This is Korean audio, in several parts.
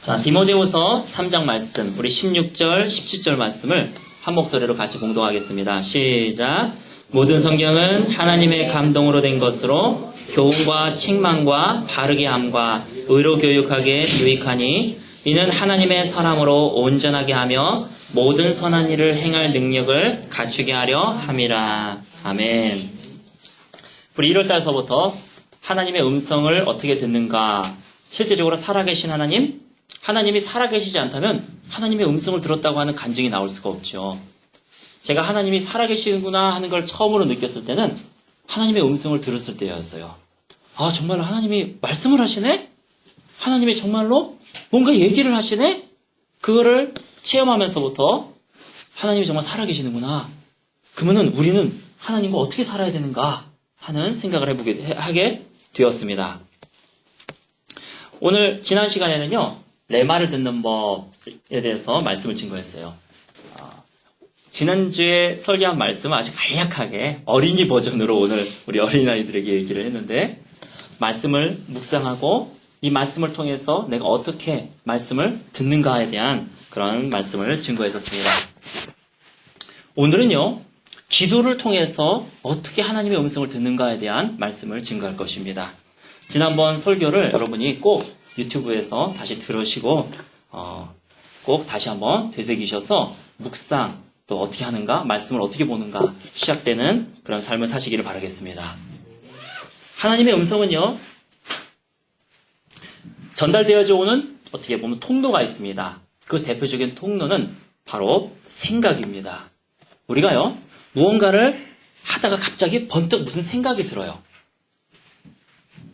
자, 디모데후서 3장 말씀, 우리 16절, 17절 말씀을 한 목소리로 같이 공동하겠습니다. 시작. 모든 성경은 하나님의 감동으로 된 것으로 교훈과 책망과 바르게 함과 의로 교육하기에 유익하니 이는 하나님의 선함으로 온전하게 하며 모든 선한 일을 행할 능력을 갖추게 하려 함이라. 아멘. 우리 1월달서부터 하나님의 음성을 어떻게 듣는가? 실제적으로 살아계신 하나님, 하나님이 살아계시지 않다면 하나님의 음성을 들었다고 하는 간증이 나올 수가 없죠. 제가 하나님이 살아계시는구나 하는 걸 처음으로 느꼈을 때는 하나님의 음성을 들었을 때였어요. 아, 정말로 하나님이 말씀을 하시네? 하나님이 정말로 뭔가 얘기를 하시네? 그거를 체험하면서부터 하나님이 정말 살아계시는구나. 그러면은 우리는 하나님과 어떻게 살아야 되는가 하는 생각을 하게 되었습니다. 오늘 지난 시간에는요, 내 말을 듣는 법에 대해서 말씀을 증거했어요. 지난주에 설교한 말씀은 아주 간략하게 어린이 버전으로 오늘 우리 어린아이들에게 얘기를 했는데, 말씀을 묵상하고 이 말씀을 통해서 내가 어떻게 말씀을 듣는가에 대한 그런 말씀을 증거했었습니다. 오늘은요, 기도를 통해서 어떻게 하나님의 음성을 듣는가에 대한 말씀을 증거할 것입니다. 지난번 설교를 여러분이 꼭 유튜브에서 다시 들으시고 꼭 다시 한번 되새기셔서 묵상, 또 어떻게 하는가, 말씀을 어떻게 보는가 시작되는 그런 삶을 사시기를 바라겠습니다. 하나님의 음성은요, 전달되어져 오는 어떻게 보면 통로가 있습니다. 그 대표적인 통로는 바로 생각입니다. 우리가요, 무언가를 하다가 갑자기 번뜩 무슨 생각이 들어요.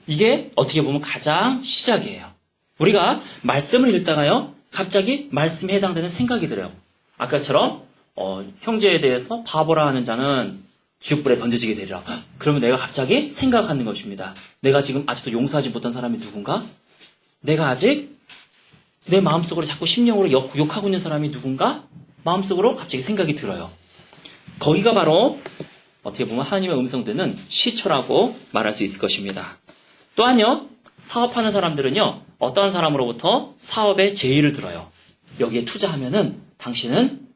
이게 어떻게 보면 가장 시작이에요. 우리가 말씀을 읽다가요, 갑자기 말씀에 해당되는 생각이 들어요. 아까처럼 형제에 대해서 바보라 하는 자는 지옥불에 던져지게 되리라. 그러면 내가 갑자기 생각하는 것입니다. 내가 지금 아직도 용서하지 못한 사람이 누군가? 내가 아직 내 마음속으로 자꾸 심령으로 욕하고 있는 사람이 누군가? 마음속으로 갑자기 생각이 들어요. 거기가 바로 어떻게 보면 하나님의 음성 듣는 시초라고 말할 수 있을 것입니다. 또한요, 사업하는 사람들은요, 어떠한 사람으로부터 사업의 제의를 들어요. 여기에 투자하면은 당신은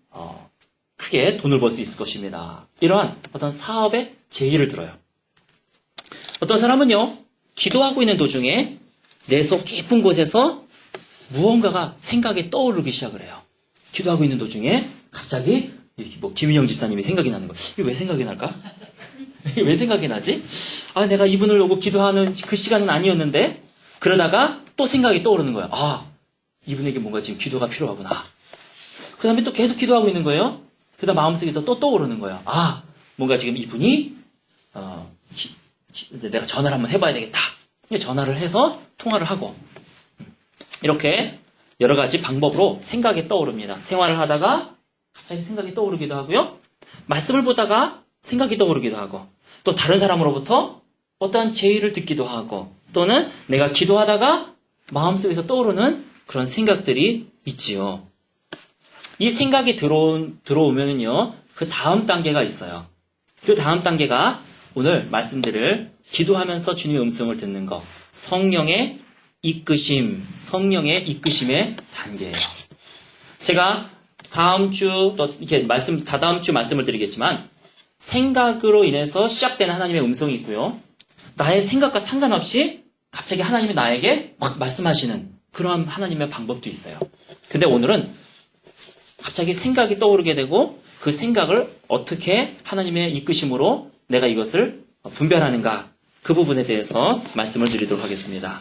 크게 돈을 벌 수 있을 것입니다. 이러한 어떤 사업의 제의를 들어요. 어떤 사람은요, 기도하고 있는 도중에 내 속 깊은 곳에서 무언가가 생각이 떠오르기 시작을 해요. 기도하고 있는 도중에 갑자기 김인영 집사님이 생각이 나는 거예요. 이게 왜 생각이 날까? 이게 왜 생각이 나지? 아, 내가 이분을 오고 기도하는 그 시간은 아니었는데, 그러다가 또 생각이 떠오르는 거예요. 아, 이분에게 뭔가 지금 기도가 필요하구나. 그 다음에 또 계속 기도하고 있는 거예요. 그 다음 마음속에서 또 떠오르는 거예요. 아, 뭔가 지금 이분이 내가 전화를 한번 해봐야 되겠다. 전화를 해서 통화를 하고, 이렇게 여러 가지 방법으로 생각이 떠오릅니다. 생활을 하다가 갑자기 생각이 떠오르기도 하고요. 말씀을 보다가 생각이 떠오르기도 하고, 또 다른 사람으로부터 어떠한 제의를 듣기도 하고, 또는 내가 기도하다가 마음속에서 떠오르는 그런 생각들이 있지요. 이 생각이 들어오면요, 그 다음 단계가 있어요. 그 다음 단계가 오늘 말씀드릴 기도하면서 주님의 음성을 듣는 것, 성령의 이끄심의 단계예요. 제가 다음 주 또 이렇게 다다음 주 말씀을 드리겠지만, 생각으로 인해서 시작되는 하나님의 음성이 있고요. 나의 생각과 상관없이 갑자기 하나님이 나에게 막 말씀하시는 그러한 하나님의 방법도 있어요. 근데 오늘은 갑자기 생각이 떠오르게 되고, 그 생각을 어떻게 하나님의 이끄심으로 내가 이것을 분별하는가, 그 부분에 대해서 말씀을 드리도록 하겠습니다.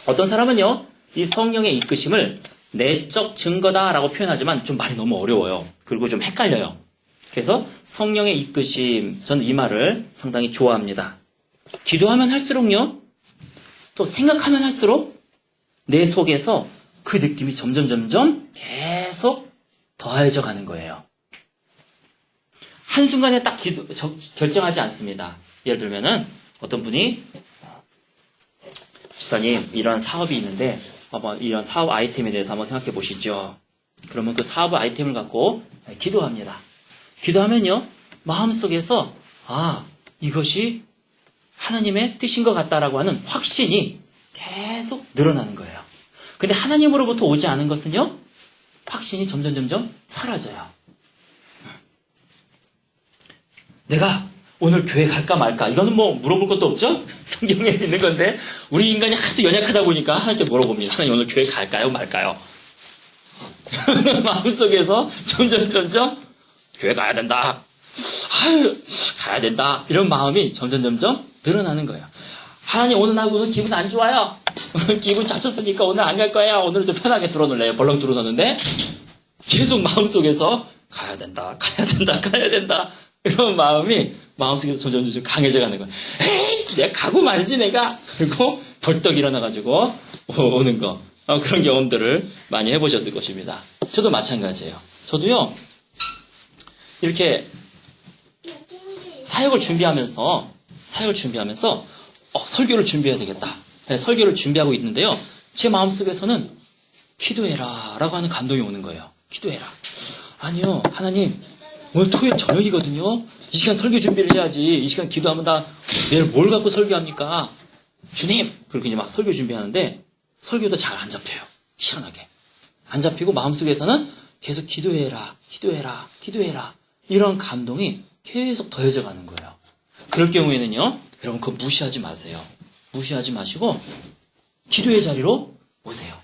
어떤 사람은요, 이 성령의 이끄심을 내적 증거다라고 표현하지만 좀 말이 너무 어려워요. 그리고 좀 헷갈려요. 그래서 성령의 이끄심, 저는 이 말을 상당히 좋아합니다. 기도하면 할수록요, 또 생각하면 할수록 내 속에서 그 느낌이 점점 계속 더해져 가는 거예요. 한순간에 딱 결정하지 않습니다. 예를 들면은 어떤 분이 집사님, 이런 사업이 있는데 이런 사업 아이템에 대해서 한번 생각해 보시죠. 그러면 그 사업 아이템을 갖고 기도합니다. 기도하면요, 마음속에서 이것이 하나님의 뜻인 것 같다라고 하는 확신이 계속 늘어나는 거예요. 근데 하나님으로부터 오지 않은 것은요, 확신이 점점 사라져요. 내가 오늘 교회 갈까 말까? 이거는 뭐 물어볼 것도 없죠? 성경에 있는 건데, 우리 인간이 하도 연약하다 보니까 하나님께 물어봅니다. 하나님 오늘 교회 갈까요? 말까요? 마음속에서 점점 교회 가야 된다. 아유, 가야 된다. 이런 마음이 점점 늘어나는 거예요. 하나님 오늘 나하고 기분 안 좋아요. 기분 잡쳤으니까 오늘 안 갈 거예요. 오늘은 좀 편하게 들어놓을래요. 벌렁 들어놓는데 계속 마음속에서 가야 된다. 이런 마음이 마음속에서 점점 강해져 가는 거예요. 에이, 내가 가고 말지 내가. 그리고 벌떡 일어나가지고 오는 거. 그런 경험들을 많이 해보셨을 것입니다. 저도 마찬가지예요. 저도요, 이렇게 사역을 준비하면서 설교를 준비해야 되겠다. 네, 설교를 준비하고 있는데요. 제 마음속에서는 기도해라 라고 하는 감동이 오는 거예요. 기도해라. 아니요, 하나님 오늘 토요일 저녁이거든요. 이 시간 설교 준비를 해야지. 이 시간 기도하면 다 내일 뭘 갖고 설교합니까? 주님! 그렇게 이제 막 설교 준비하는데 설교도 잘 안 잡혀요. 희한하게. 안 잡히고 마음속에서는 계속 기도해라. 이런 감동이 계속 더해져 가는 거예요. 그럴 경우에는요, 여러분 그거 무시하지 마세요. 무시하지 마시고 기도의 자리로 오세요.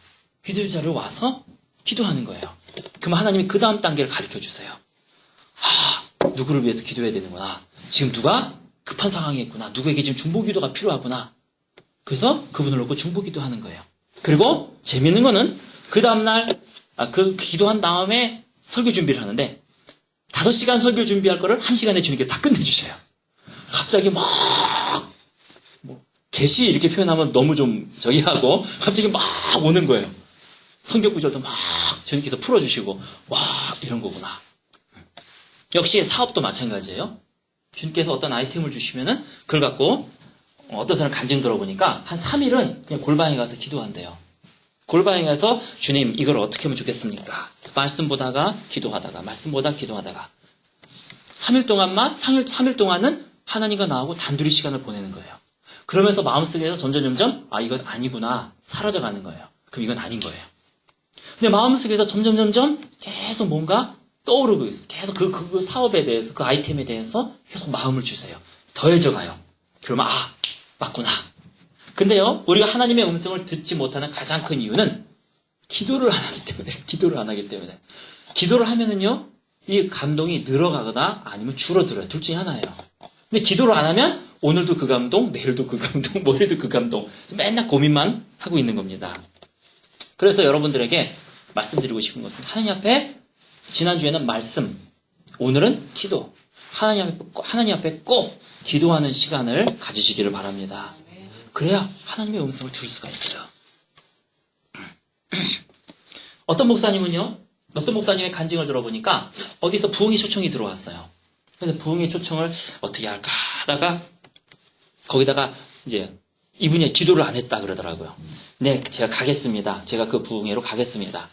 기도의 자리로 와서 기도하는 거예요. 그럼 하나님이 그 다음 단계를 가르쳐 주세요. 누구를 위해서 기도해야 되는구나. 지금 누가 급한 상황에 있구나. 누구에게 지금 중보기도가 필요하구나. 그래서 그분을 놓고 중보기도 하는 거예요. 그리고 재밌는 거는 그 다음날 그 기도한 다음에 설교 준비를 하는데 5시간 설교 준비할 거를 1시간에 주님께 다 끝내주셔요. 갑자기 계시 이렇게 표현하면 너무 좀 하고 갑자기 막 오는 거예요. 성경 구절도 막 주님께서 풀어주시고 이런 거구나. 역시 사업도 마찬가지예요. 주님께서 어떤 아이템을 주시면은 그걸 갖고 어떤 사람 간증 들어보니까 한 3일은 그냥 골방에 가서 기도한대요. 골방에 가서 주님 이걸 어떻게 하면 좋겠습니까? 말씀 보다가 기도하다가 3일 동안은 하나님과 나하고 단둘이 시간을 보내는 거예요. 그러면서 마음속에서 점점 이건 아니구나 사라져가는 거예요. 그럼 이건 아닌 거예요. 근데 마음속에서 점점 계속 뭔가 떠오르고 있어요. 계속 그 사업에 대해서 그 아이템에 대해서 계속 마음을 주세요. 더해져가요. 그러면 맞구나. 근데요, 우리가 하나님의 음성을 듣지 못하는 가장 큰 이유는 기도를 안 하기 때문에. 기도를 하면은요, 이 감동이 늘어가거나 아니면 줄어들어요. 둘 중에 하나예요. 근데 기도를 안 하면 오늘도 그 감동, 내일도 그 감동, 모레도 그 감동. 맨날 고민만 하고 있는 겁니다. 그래서 여러분들에게 말씀드리고 싶은 것은 하나님 앞에 지난주에는 말씀, 오늘은 기도. 하나님 앞에 꼭 기도하는 시간을 가지시기를 바랍니다. 그래야 하나님의 음성을 들을 수가 있어요. 어떤 목사님의 간증을 들어보니까 어디서 부흥의 초청이 들어왔어요. 그래서 부흥의 초청을 어떻게 할까 하다가 거기다가 이제 이분이 기도를 안 했다 그러더라고요. 네, 제가 가겠습니다. 제가 그 부흥회로 가겠습니다.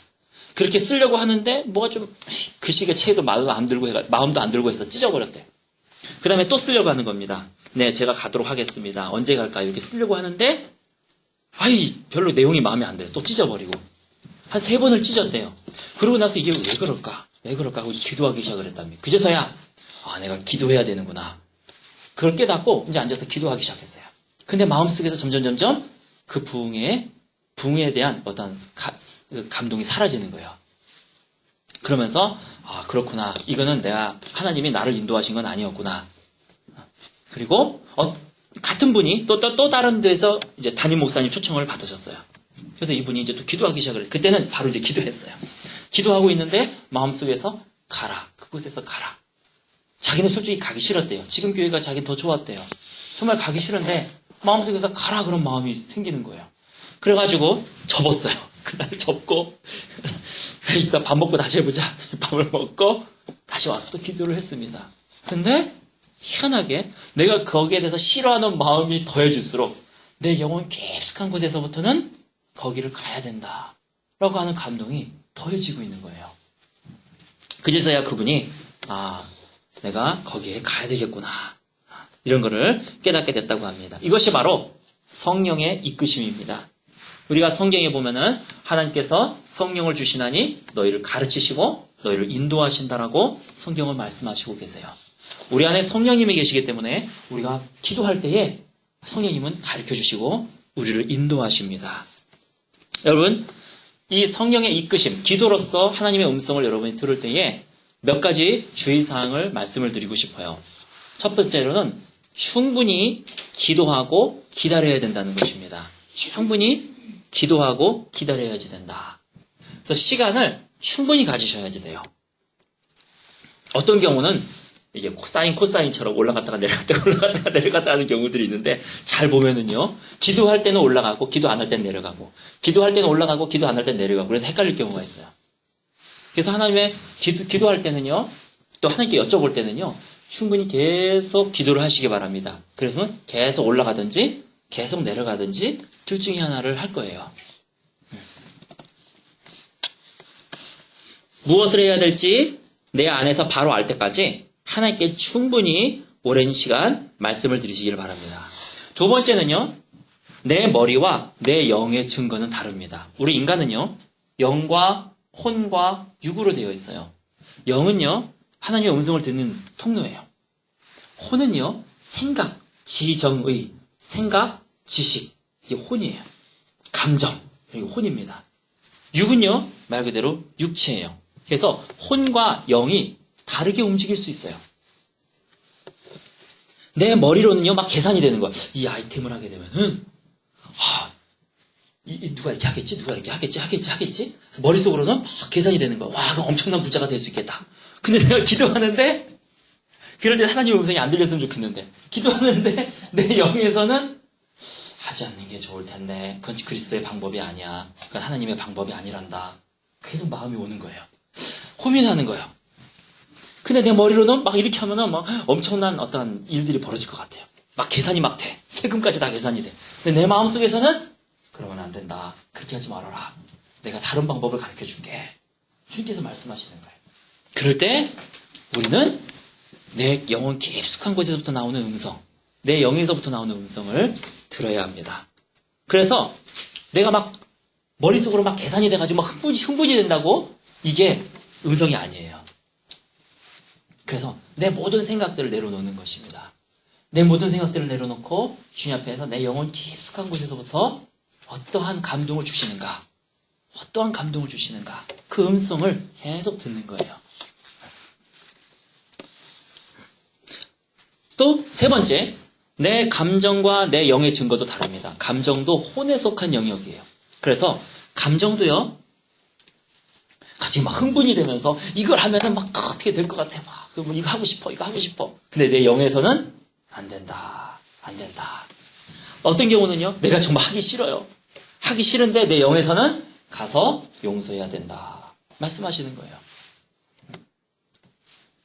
그렇게 쓰려고 하는데 뭐가 좀 글씨가 책도 마음도 안 들고 해서 찢어버렸대요. 그 다음에 또 쓰려고 하는 겁니다. 네, 제가 가도록 하겠습니다. 언제 갈까요? 이렇게 쓰려고 하는데 별로 내용이 마음에 안 들어요. 또 찢어버리고. 한 3번을 찢었대요. 그러고 나서 이게 왜 그럴까 하고 기도하기 시작을 했답니다. 그제서야 내가 기도해야 되는구나. 그걸 깨닫고 이제 앉아서 기도하기 시작했어요. 근데 마음속에서 점점 그 부흥에 대한 어떤 감동이 사라지는 거예요. 그러면서 그렇구나. 이거는 하나님이 나를 인도하신 건 아니었구나. 그리고 같은 분이 또 다른 데서 이제 담임 목사님 초청을 받으셨어요. 그래서 이분이 이제 또 기도하기 시작을 했어요. 그때는 바로 이제 기도했어요. 기도하고 있는데 마음속에서 가라. 그곳에서 가라. 자기는 솔직히 가기 싫었대요. 지금 교회가 자기는 더 좋았대요. 정말 가기 싫은데 마음속에서 가라 그런 마음이 생기는 거예요. 그래가지고 접었어요. 그날 접고 일단 밥 먹고 다시 해보자. 밥을 먹고 다시 와서 또 기도를 했습니다. 근데 희한하게 내가 거기에 대해서 싫어하는 마음이 더해질수록 내 영혼 깊숙한 곳에서부터는 거기를 가야 된다 라고 하는 감동이 더해지고 있는 거예요. 그제서야 그분이 내가 거기에 가야 되겠구나 이런 거를 깨닫게 됐다고 합니다. 이것이 바로 성령의 이끄심입니다. 우리가 성경에 보면은 하나님께서 성령을 주시나니 너희를 가르치시고 너희를 인도하신다라고 성경을 말씀하시고 계세요. 우리 안에 성령님이 계시기 때문에 우리가 기도할 때에 성령님은 가르쳐 주시고 우리를 인도하십니다. 여러분, 이 성령의 이끄심, 기도로서 하나님의 음성을 여러분이 들을 때에 몇 가지 주의사항을 말씀을 드리고 싶어요. 첫 번째로는 충분히 기도하고 기다려야 된다는 것입니다. 충분히 기도하고 기다려야지 된다. 그래서 시간을 충분히 가지셔야지 돼요. 어떤 경우는 이게 사인, 코사인처럼 올라갔다가 내려갔다가 올라갔다가 내려갔다 하는 경우들이 있는데 잘 보면은요. 기도할 때는 올라가고 기도 안 할 때는 내려가고 기도할 때는 올라가고 기도 안 할 때는 내려가고 그래서 헷갈릴 경우가 있어요. 그래서 하나님의 기도할 때는요. 또 하나님께 여쭤볼 때는요. 충분히 계속 기도를 하시기 바랍니다. 그래서 계속 올라가든지 계속 내려가든지 둘 중에 하나를 할 거예요. 무엇을 해야 될지 내 안에서 바로 알 때까지 하나님께 충분히 오랜 시간 말씀을 드리시기를 바랍니다. 두 번째는요. 내 머리와 내 영의 증거는 다릅니다. 우리 인간은요. 영과 혼과 육으로 되어 있어요. 영은요. 하나님의 음성을 듣는 통로예요. 혼은요. 생각, 지정의, 생각, 지식, 이게 혼이에요. 감정, 이게 혼입니다. 육은요. 말 그대로 육체예요. 그래서 혼과 영이 다르게 움직일 수 있어요. 내 머리로는요, 막 계산이 되는 거야. 이 아이템을 하게 되면은, 누가 이렇게 하겠지? 누가 이렇게 하겠지? 머릿속으로는 막 계산이 되는 거야. 와, 그 엄청난 부자가 될 수 있겠다. 근데 내가 기도하는데, 그럴 때 하나님의 음성이 안 들렸으면 좋겠는데, 기도하는데, 내 영에서는 하지 않는 게 좋을 텐데, 그건 그리스도의 방법이 아니야. 그건 하나님의 방법이 아니란다. 계속 마음이 오는 거예요. 고민하는 거예요. 근데 내 머리로는 막 이렇게 하면은 막 엄청난 어떤 일들이 벌어질 것 같아요. 막 계산이 막 돼. 세금까지 다 계산이 돼. 근데 내 마음속에서는 그러면 안 된다. 그렇게 하지 말아라. 내가 다른 방법을 가르쳐 줄게. 주님께서 말씀하시는 거예요. 그럴 때 우리는 내 영혼 깊숙한 곳에서부터 나오는 음성, 내 영에서부터 나오는 음성을 들어야 합니다. 그래서 내가 막 머릿속으로 막 계산이 돼가지고 막 흥분이 된다고 이게 음성이 아니에요. 그래서 내 모든 생각들을 내려놓는 것입니다. 내 모든 생각들을 내려놓고 주님 앞에서 내 영혼 깊숙한 곳에서부터 어떠한 감동을 주시는가, 그 음성을 계속 듣는 거예요. 또 세 번째, 내 감정과 내 영의 증거도 다릅니다. 감정도 혼에 속한 영역이에요. 그래서 감정도요, 같이 막 흥분이 되면서 이걸 하면은 막 어떻게 될 것 같아. 막 이거 하고 싶어. 근데 내 영에서는 안 된다. 어떤 경우는요, 내가 정말 하기 싫어요. 하기 싫은데 내 영에서는 가서 용서해야 된다. 말씀하시는 거예요.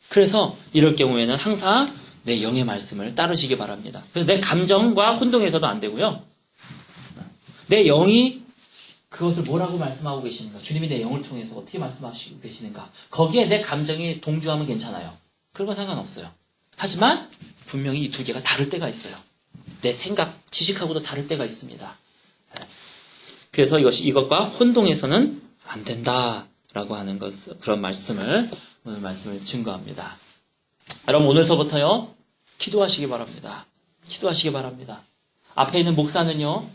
그래서 이럴 경우에는 항상 내 영의 말씀을 따르시기 바랍니다. 그래서 내 감정과 혼동해서도 안 되고요. 내 영이 그것을 뭐라고 말씀하고 계시는가? 주님이 내 영을 통해서 어떻게 말씀하시고 계시는가? 거기에 내 감정이 동조하면 괜찮아요. 그런 건 상관없어요. 하지만 분명히 이 두 개가 다를 때가 있어요. 내 생각, 지식하고도 다를 때가 있습니다. 그래서 이것과 혼동해서는 안 된다라고 하는 그런 말씀을 오늘 말씀을 증거합니다. 여러분 오늘서부터요 기도하시기 바랍니다. 앞에 있는 목사는요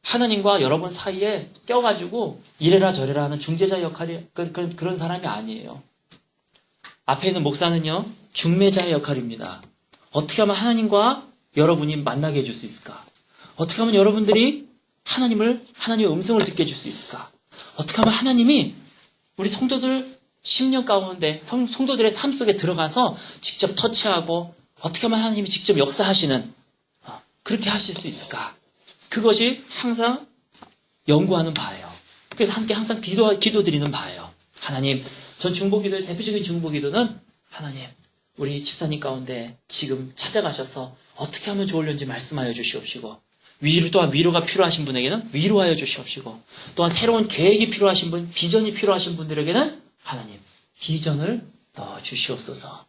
하나님과 여러분 사이에 껴가지고 이래라 저래라 하는 중재자 역할이 그런 사람이 아니에요. 앞에 있는 목사는요 중매자의 역할입니다. 어떻게 하면 하나님과 여러분이 만나게 해줄 수 있을까? 어떻게 하면 여러분들이 하나님의 음성을 듣게 해줄 수 있을까? 어떻게 하면 하나님이 우리 성도들 10년 가운데 성도들의 삶 속에 들어가서 직접 터치하고 어떻게 하면 하나님이 직접 역사하시는 그렇게 하실 수 있을까? 그것이 항상 연구하는 바예요. 그래서 함께 항상 기도드리는 바예요. 하나님, 전 중보기도의 대표적인 중보기도는 하나님, 우리 집사님 가운데 지금 찾아가셔서 어떻게 하면 좋을는지 말씀하여 주시옵시고 또한 위로가 필요하신 분에게는 위로하여 주시옵시고 또한 새로운 계획이 필요하신 분, 비전이 필요하신 분들에게는 하나님, 비전을 넣어 주시옵소서.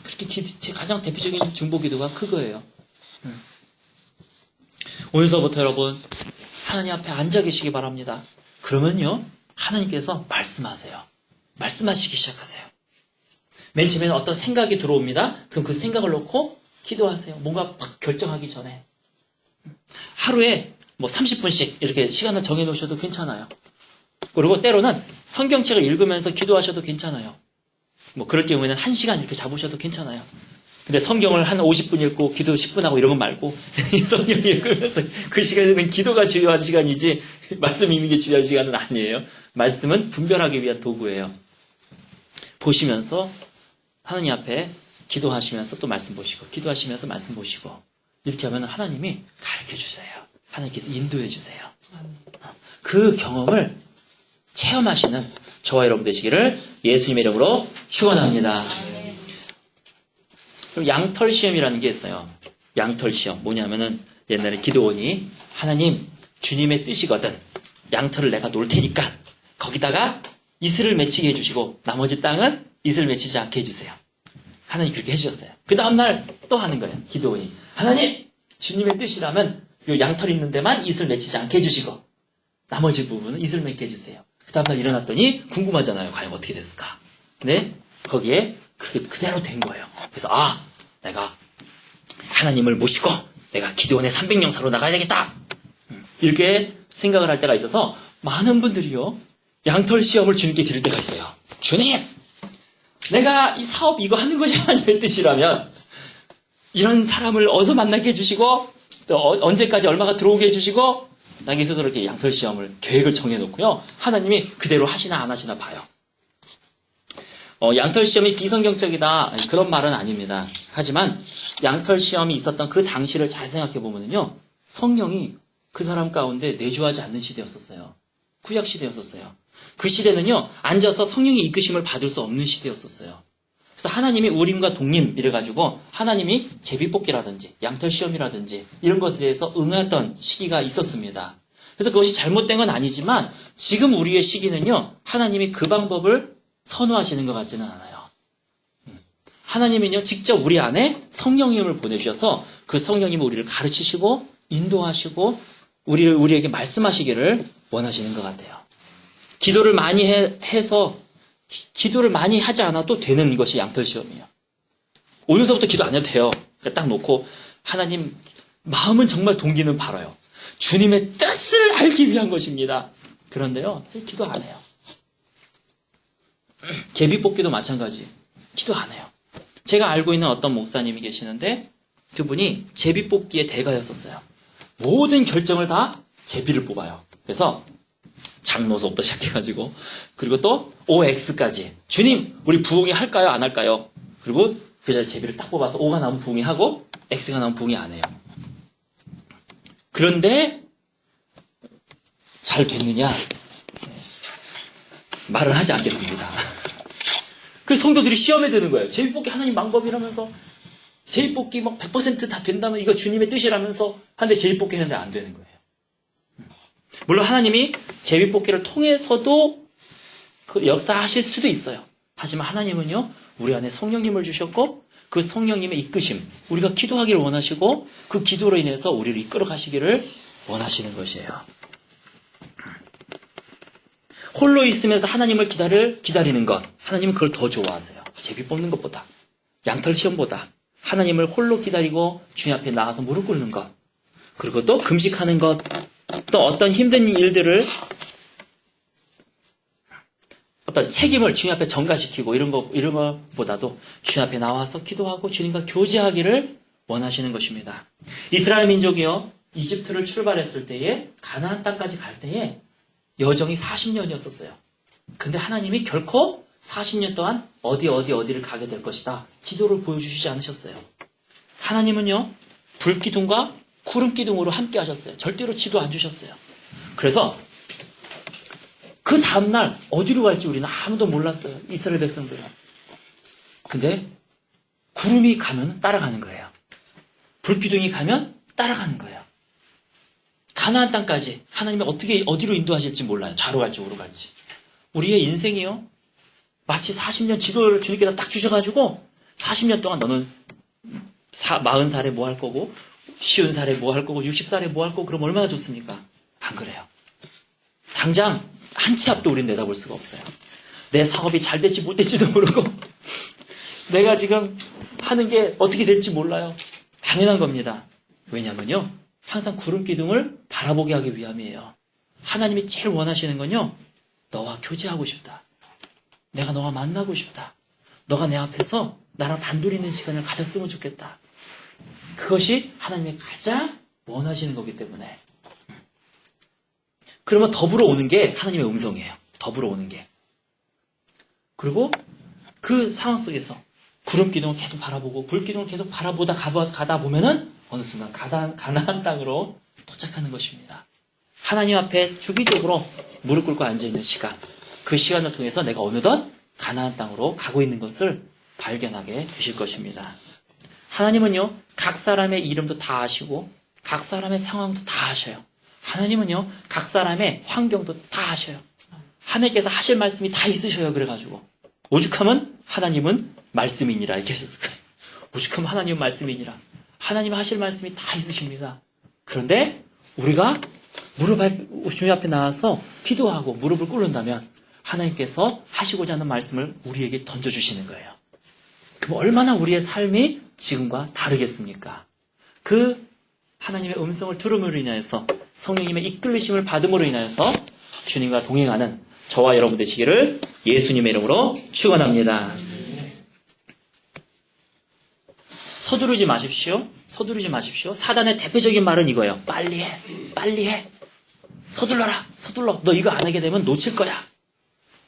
그렇게 제 가장 대표적인 중보기도가 그거예요. 오늘서부터 여러분 하나님 앞에 앉아 계시기 바랍니다. 그러면요, 하나님께서 말씀하세요. 말씀하시기 시작하세요. 맨 처음에는 어떤 생각이 들어옵니다. 그럼 그 생각을 놓고 기도하세요. 뭔가 팍 결정하기 전에. 하루에 뭐 30분씩 이렇게 시간을 정해 놓으셔도 괜찮아요. 그리고 때로는 성경책을 읽으면서 기도하셔도 괜찮아요. 뭐 그럴 경우에는 1시간 이렇게 잡으셔도 괜찮아요. 근데 성경을 한 50분 읽고 기도 10분 하고 이런 건 말고 성경 읽으면서 그 시간에는 기도가 중요한 시간이지 말씀 읽는 게 중요한 시간은 아니에요. 말씀은 분별하기 위한 도구예요. 보시면서 하나님 앞에 기도하시면서 또 말씀 보시고 기도하시면서 말씀 보시고 이렇게 하면 하나님이 가르쳐 주세요. 하나님께서 인도해 주세요. 그 경험을 체험하시는 저와 여러분 되시기를 예수님의 이름으로 축원합니다. 그럼 양털 시험이라는 게 있어요. 양털 시험 뭐냐면은 옛날에 기드온이 하나님 주님의 뜻이거든 양털을 내가 놓을 테니까 거기다가 이슬을 맺히게 해주시고 나머지 땅은 이슬 맺히지 않게 해주세요. 하나님 그렇게 해주셨어요. 그 다음날 또 하는 거예요. 기드온이 하나님 주님의 뜻이라면 요 양털 있는 데만 이슬 맺히지 않게 해주시고 나머지 부분은 이슬 맺게 해주세요. 그 다음날 일어났더니 궁금하잖아요. 과연 어떻게 됐을까? 근데 거기에 그게 그대로 된 거예요. 그래서 내가 하나님을 모시고 내가 기드온의 300명사로 나가야 되겠다. 이렇게 생각을 할 때가 있어서 많은 분들이요. 양털 시험을 주님께 드릴 때가 있어요. 주님! 내가 이 사업 이거 하는 것이 하나님의 뜻이라면 이런 사람을 어서 만나게 해주시고 또 언제까지 얼마가 들어오게 해주시고 자기 스스로 이렇게 양털 시험을 계획을 정해놓고요. 하나님이 그대로 하시나 안 하시나 봐요. 양털 시험이 비성경적이다 그런 말은 아닙니다. 하지만 양털 시험이 있었던 그 당시를 잘 생각해 보면요, 성령이 그 사람 가운데 내주하지 않는 시대였었어요. 구약 시대였었어요. 그 시대는요, 앉아서 성령의 이끄심을 받을 수 없는 시대였었어요. 그래서 하나님이 우림과 독림 이래가지고 하나님이 제비뽑기라든지 양털 시험이라든지 이런 것에 대해서 응하던 시기가 있었습니다. 그래서 그것이 잘못된 건 아니지만 지금 우리의 시기는요, 하나님이 그 방법을 선호하시는 것 같지는 않아요. 하나님은요, 직접 우리 안에 성령님을 보내주셔서 그 성령님을 우리를 가르치시고 인도하시고 우리에게 말씀하시기를 원하시는 것 같아요. 기도를 많이 해서 기도를 많이 하지 않아도 되는 것이 양털 시험이에요. 오늘서부터 기도 안 해도 돼요. 그러니까 딱 놓고 하나님 마음은 정말 동기는 바라요. 주님의 뜻을 알기 위한 것입니다. 그런데요, 기도 안 해요. 제비뽑기도 마찬가지. 기도 안 해요. 제가 알고 있는 어떤 목사님이 계시는데 그분이 제비뽑기의 대가였었어요. 모든 결정을 다 제비를 뽑아요. 그래서 장로서부터 시작해가지고 그리고 또 OX까지 주님 우리 부흥회 할까요 안 할까요? 그리고 그 자리 제비를 딱 뽑아서 O가 나오면 부흥회 하고 X가 나오면 부흥회 안 해요. 그런데 잘 됐느냐? 말을 하지 않겠습니다. 그래서 성도들이 시험에 드는 거예요. 제비뽑기 하나님 방법이라면서 제비뽑기 막 100%다 된다면 이거 주님의 뜻이라면서 하는데 제비뽑기 했는데 안 되는 거예요. 물론 하나님이 제비뽑기를 통해서도 그 역사하실 수도 있어요. 하지만 하나님은요, 우리 안에 성령님을 주셨고 그 성령님의 이끄심, 우리가 기도하기를 원하시고 그 기도로 인해서 우리를 이끌어 가시기를 원하시는 것이에요. 홀로 있으면서 하나님을 기다리는 것, 하나님은 그걸 더 좋아하세요. 제비 뽑는 것보다, 양털 시험보다 하나님을 홀로 기다리고 주님 앞에 나가서 무릎 꿇는 것, 그리고 또 금식하는 것, 또 어떤 힘든 일들을 어떤 책임을 주님 앞에 전가시키고 이런 것보다도 주님 앞에 나와서 기도하고 주님과 교제하기를 원하시는 것입니다. 이스라엘 민족이요, 이집트를 출발했을 때에 가나안 땅까지 갈 때에 여정이 40년이었었어요. 근데 하나님이 결코 40년 동안 어디를 가게 될 것이다 지도를 보여주시지 않으셨어요. 하나님은요, 불기둥과 구름기둥으로 함께 하셨어요. 절대로 지도 안 주셨어요. 그래서 그 다음날 어디로 갈지 우리는 아무도 몰랐어요. 이스라엘 백성들은. 근데 구름이 가면 따라가는 거예요. 불기둥이 가면 따라가는 거예요. 가나안 땅까지 하나님이 어디로 인도하실지 몰라요. 좌로 갈지 우로 갈지. 우리의 인생이요, 마치 40년 지도를 주님께서 딱 주셔가지고 40년 동안 너는 40살에 뭐 할 거고 50살에 뭐 할 거고 60살에 뭐 할 거고 그럼 얼마나 좋습니까? 안 그래요. 당장 한 치 앞도 우린 내다볼 수가 없어요. 내 사업이 잘 될지 못 될지도 모르고 내가 지금 하는 게 어떻게 될지 몰라요. 당연한 겁니다. 왜냐면요. 항상 구름 기둥을 바라보게 하기 위함이에요. 하나님이 제일 원하시는 건요. 너와 교제하고 싶다. 내가 너와 만나고 싶다. 너가 내 앞에서 나랑 단둘이 있는 시간을 가졌으면 좋겠다. 그것이 하나님이 가장 원하시는 거기 때문에. 그러면 더불어 오는 게 하나님의 음성이에요. 더불어 오는 게. 그리고 그 상황 속에서 구름 기둥을 계속 바라보고 불 기둥을 계속 바라보다 가다 보면은 어느 순간 가나안 땅으로 도착하는 것입니다. 하나님 앞에 주기적으로 무릎 꿇고 앉아있는 시간, 그 시간을 통해서 내가 어느덧 가나안 땅으로 가고 있는 것을 발견하게 되실 것입니다. 하나님은요, 각 사람의 이름도 다 아시고 각 사람의 상황도 다 아셔요. 하나님은요, 각 사람의 환경도 다 아셔요. 하나님께서 하실 말씀이 다 있으셔요. 그래가지고 오죽하면 하나님은 말씀이니라 이렇게 했었을 거예요. 오죽하면 하나님은 말씀이니라. 하나님 하실 말씀이 다 있으십니다. 그런데 우리가 주님 앞에 나와서 기도하고 무릎을 꿇는다면 하나님께서 하시고자 하는 말씀을 우리에게 던져주시는 거예요. 그럼 얼마나 우리의 삶이 지금과 다르겠습니까? 그 하나님의 음성을 들음으로 인하여서 성령님의 이끌리심을 받음으로 인하여서 주님과 동행하는 저와 여러분 되시기를 예수님의 이름으로 축원합니다. 서두르지 마십시오. 서두르지 마십시오. 사단의 대표적인 말은 이거예요. 빨리 해. 빨리 해. 서둘러라. 서둘러. 너 이거 안 하게 되면 놓칠 거야.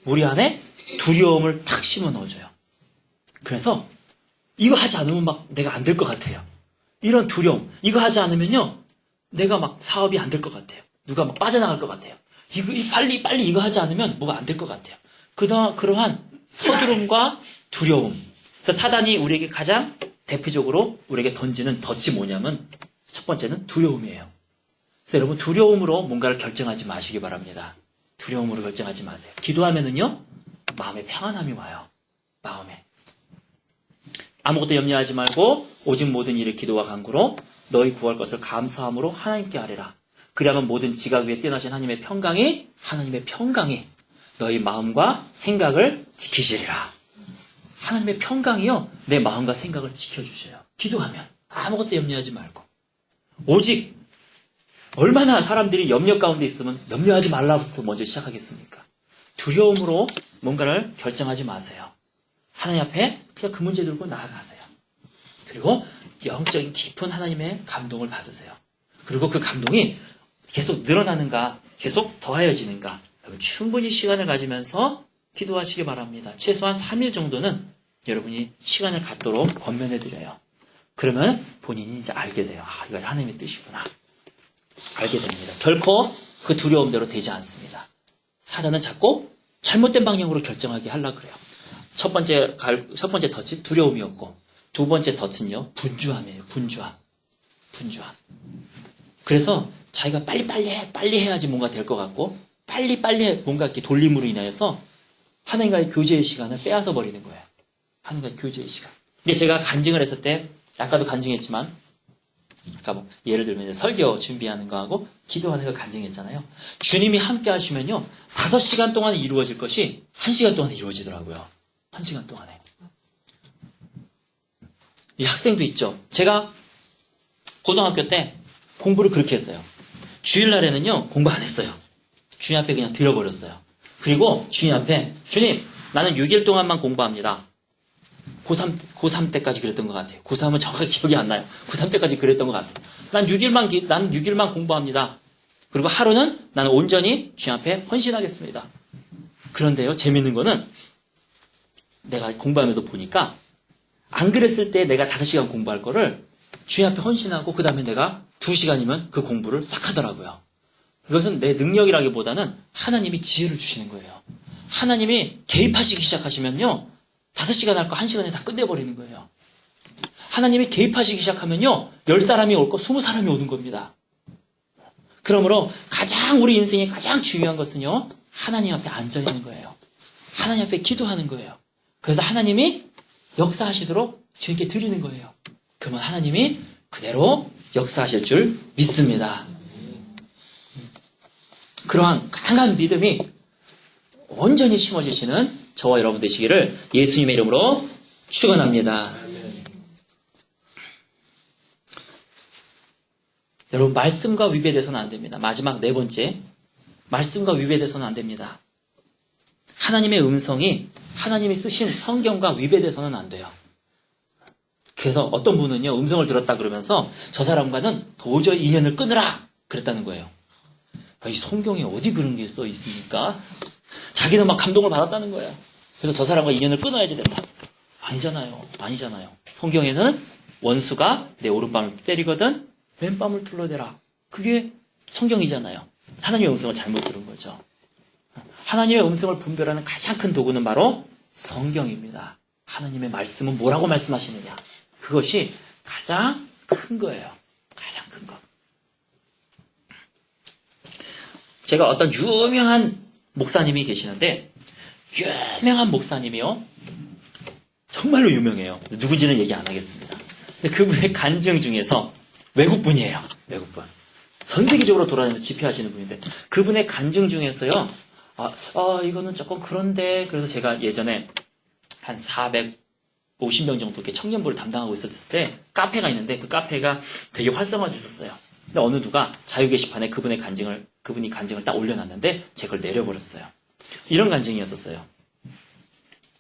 우리 안에 두려움을 탁 심어 넣어줘요. 그래서 이거 하지 않으면 막 내가 안 될 것 같아요. 이런 두려움. 이거 하지 않으면요. 내가 막 사업이 안 될 것 같아요. 누가 막 빠져나갈 것 같아요. 빨리 이거 하지 않으면 뭐가 안 될 것 같아요. 그러한 서두름과 두려움. 그래서 사단이 우리에게 가장 대표적으로 우리에게 던지는 덫이 뭐냐면 첫 번째는 두려움이에요. 그래서 여러분 두려움으로 뭔가를 결정하지 마시기 바랍니다. 두려움으로 결정하지 마세요. 기도하면은요. 마음에 평안함이 와요. 마음에. 아무것도 염려하지 말고 오직 모든 일을 기도와 간구로 너희 구할 것을 감사함으로 하나님께 아뢰라. 그리하면 모든 지각 위에 뛰어나신 하나님의 평강이 너희 마음과 생각을 지키시리라. 하나님의 평강이요. 내 마음과 생각을 지켜주셔요. 기도하면 아무것도 염려하지 말고. 오직 얼마나 사람들이 염려 가운데 있으면 염려하지 말라부터 먼저 시작하겠습니까? 두려움으로 뭔가를 결정하지 마세요. 하나님 앞에 그냥 그 문제 들고 나아가세요. 그리고 영적인 깊은 하나님의 감동을 받으세요. 그리고 그 감동이 계속 늘어나는가, 계속 더하여지는가, 여러분 충분히 시간을 가지면서 기도하시기 바랍니다. 최소한 3일 정도는 여러분이 시간을 갖도록 권면해드려요. 그러면 본인이 이제 알게 돼요. 아, 이거 하나님의 뜻이구나. 알게 됩니다. 결코 그 두려움대로 되지 않습니다. 사단은 자꾸 잘못된 방향으로 결정하게 하려고 그래요. 첫 번째 덫이 두려움이었고, 두 번째 덫은요, 분주함이에요. 분주함. 그래서 자기가 빨리 해야지 뭔가 될 것 같고, 빨리 뭔가 이렇게 돌림으로 인하여서 하나님과의 교제의 시간을 빼앗아 버리는 거예요. 하나님과의 교제의 시간. 근데 제가 간증을 했을 때, 아까도 간증했지만, 아까 뭐 예를 들면 이제 설교 준비하는 거하고 기도하는 거 간증했잖아요. 주님이 함께 하시면요, 5시간 동안에 이루어질 것이 1시간 동안에 이루어지더라고요. 1시간 동안에. 이 학생도 있죠. 제가 고등학교 때 공부를 그렇게 했어요. 주일날에는요, 공부 안 했어요. 주님 앞에 그냥 들어버렸어요. 그리고 주님 앞에, 주님, 나는 6일 동안만 공부합니다. 고3 때까지 그랬던 것 같아요. 고3은 정확하게 기억이 안 나요. 고3 때까지 그랬던 것 같아요. 난 6일만 공부합니다. 그리고 하루는 나는 온전히 주님 앞에 헌신하겠습니다. 그런데요, 재밌는 거는 내가 공부하면서 보니까 안 그랬을 때 내가 5시간 공부할 거를 주님 앞에 헌신하고 그 다음에 내가 2시간이면 그 공부를 싹 하더라고요. 이것은 내 능력이라기보다는 하나님이 지혜를 주시는 거예요. 하나님이 개입하시기 시작하시면요, 5시간 할 거 1시간에 다 끝내버리는 거예요. 하나님이 개입하시기 시작하면요, 10사람이 올 거 20사람이 오는 겁니다. 그러므로 우리 인생에 가장 중요한 것은요, 하나님 앞에 앉아있는 거예요. 하나님 앞에 기도하는 거예요. 그래서 하나님이 역사하시도록 주님께 드리는 거예요. 그러면 하나님이 그대로 역사하실 줄 믿습니다. 그러한 강한 믿음이 온전히 심어지시는 저와 여러분 되시기를 예수님의 이름으로 축원합니다. 여러분, 말씀과 위배돼서는 안 됩니다. 마지막 네 번째, 말씀과 위배돼서는 안 됩니다. 하나님의 음성이 하나님이 쓰신 성경과 위배돼서는 안 돼요. 그래서 어떤 분은요, 음성을 들었다 그러면서 저 사람과는 도저히 인연을 끊으라 그랬다는 거예요. 이 성경에 어디 그런 게 써 있습니까? 자기는 막 감동을 받았다는 거야. 그래서 저 사람과 인연을 끊어야지 된다. 아니잖아요. 성경에는 원수가 내 오른밤을 때리거든 왼밤을 둘러대라. 그게 성경이잖아요. 하나님의 음성을 잘못 들은 거죠. 하나님의 음성을 분별하는 가장 큰 도구는 바로 성경입니다. 하나님의 말씀은 뭐라고 말씀하시느냐. 그것이 가장 큰 거예요. 가장 큰 거. 제가 어떤 유명한 목사님이 계시는데, 유명한 목사님이요. 정말로 유명해요. 누군지는 얘기 안 하겠습니다. 근데 그분의 간증 중에서 외국분이에요. 외국분. 전 세계적으로 돌아다니면서 집회하시는 분인데, 그분의 간증 중에서요. 이거는 조금 그런데, 그래서 제가 예전에 한 450명 정도 이렇게 청년부를 담당하고 있었을 때 카페가 있는데 그 카페가 되게 활성화됐었어요. 근데 어느 누가 자유 게시판에 그분이 간증을 딱 올려놨는데 제 걸 내려버렸어요. 이런 간증이었었어요.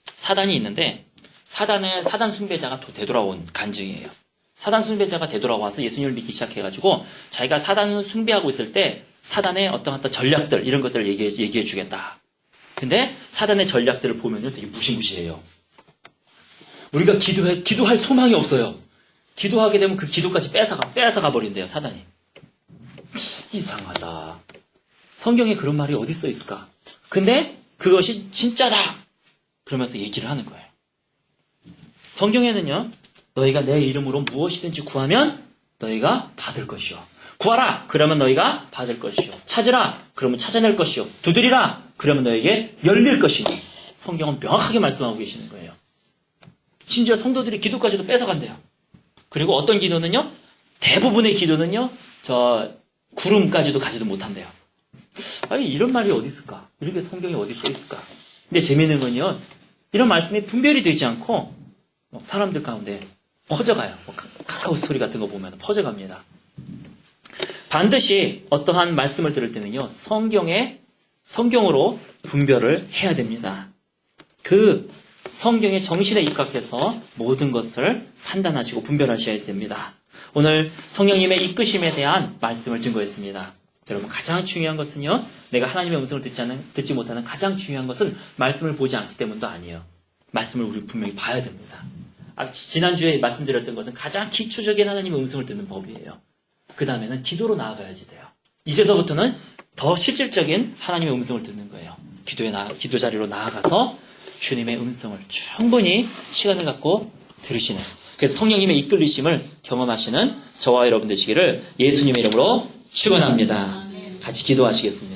사단이 있는데 사단 숭배자가 되돌아온 간증이에요. 사단 숭배자가 되돌아와서 예수님을 믿기 시작해가지고 자기가 사단을 숭배하고 있을 때 사단의 어떤 전략들 이런 것들을 얘기해 주겠다. 근데 사단의 전략들을 보면요 되게 무시무시해요. 우리가 기도할 소망이 없어요. 기도하게 되면 그 기도까지 뺏어가 버린대요, 사단이. 이상하다. 성경에 그런 말이 어디 써 있을까? 근데 그것이 진짜다. 그러면서 얘기를 하는 거예요. 성경에는요, 너희가 내 이름으로 무엇이든지 구하면 너희가 받을 것이요. 구하라! 그러면 너희가 받을 것이요. 찾으라! 그러면 찾아낼 것이요. 두드리라! 그러면 너에게 열릴 것이니. 성경은 명확하게 말씀하고 계시는 거예요. 심지어 성도들이 기도까지도 뺏어간대요. 그리고 어떤 기도는요, 대부분의 기도는요, 구름까지도 가지도 못한대요. 아니, 이런 말이 어디 있을까? 이렇게 성경에 어디 써 있을까? 근데 재미있는 건요, 이런 말씀이 분별이 되지 않고, 사람들 가운데 퍼져가요. 카카오 스토리 같은 거 보면 퍼져갑니다. 반드시 어떠한 말씀을 들을 때는요, 성경으로 분별을 해야 됩니다. 그 성경의 정신에 입각해서 모든 것을 판단하시고 분별하셔야 됩니다. 오늘 성령님의 이끄심에 대한 말씀을 증거했습니다. 여러분, 가장 중요한 것은요, 내가 하나님의 음성을 듣지 못하는 가장 중요한 것은 말씀을 보지 않기 때문도 아니에요. 말씀을 우리 분명히 봐야 됩니다. 지난주에 말씀드렸던 것은 가장 기초적인 하나님의 음성을 듣는 법이에요. 그 다음에는 기도로 나아가야지 돼요. 이제서부터는 더 실질적인 하나님의 음성을 듣는 거예요. 기도 자리로 나아가서 주님의 음성을 충분히 시간을 갖고 들으시는, 그래서 성령님의 이끌리심을 경험하시는 저와 여러분 되시기를 예수님의 이름으로 축원합니다. 같이 기도하시겠습니다.